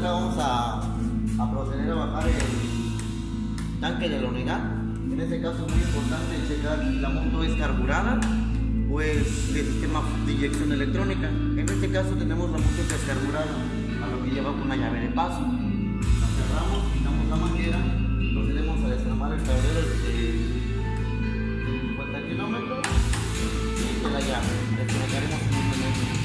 ahorita vamos a proceder a bajar el tanque de la unidad. En este caso es muy importante checar si la moto es carburada o es de sistema de inyección electrónica. En este caso tenemos la moto que es carburada, a lo que lleva con una llave de paso. La cerramos, quitamos la manguera, procedemos a desarmar el tablero de 50 kilómetros y de la llave. Desconectaremos un momento.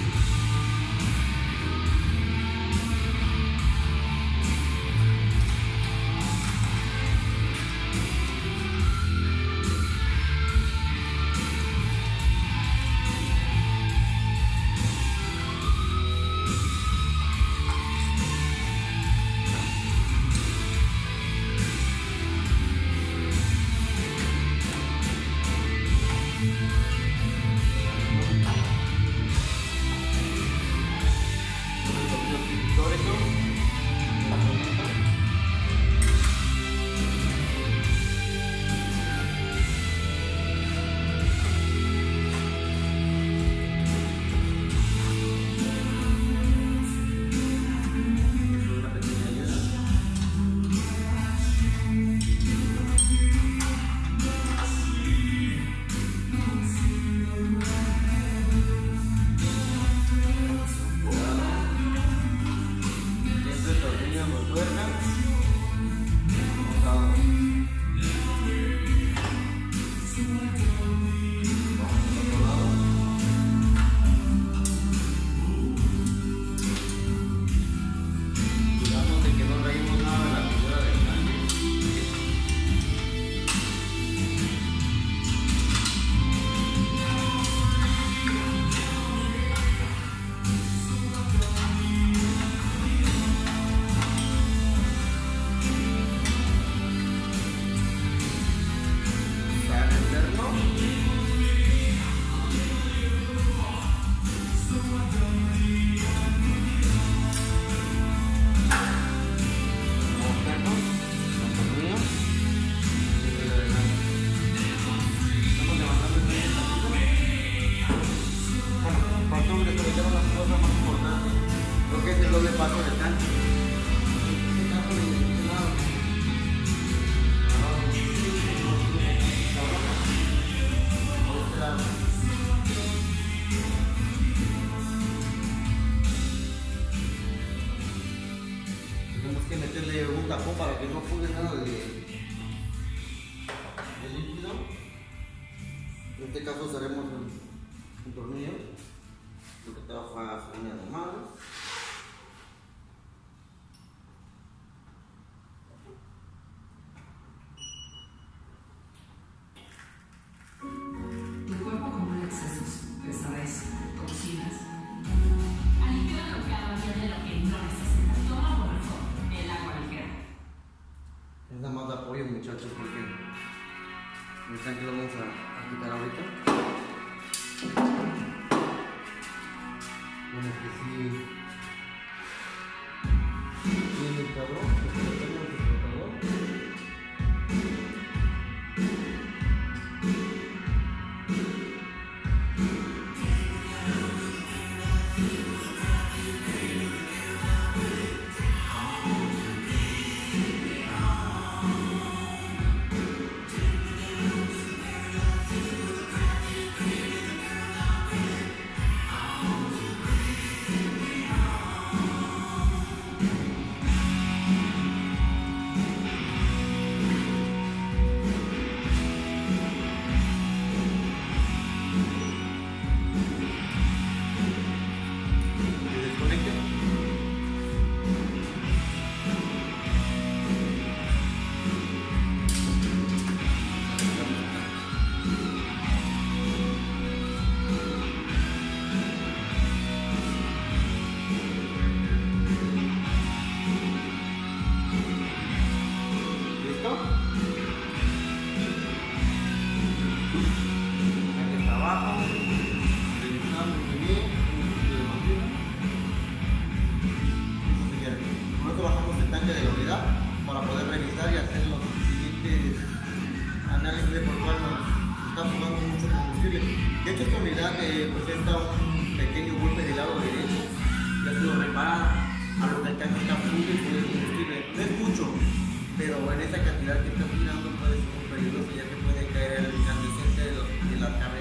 Doble paso del tanque. Tenemos que meterle un tapón para que no fugue nada de líquido. En este caso usaremos un tornillo, lo que trabaja las líneas normales. Es nada más de apoyo, muchachos, porque el tanque lo vamos a quitar ahorita. Bueno, pues velocidad que está girando puede ser muy peligroso, ya que puede caer el incandescente de la carga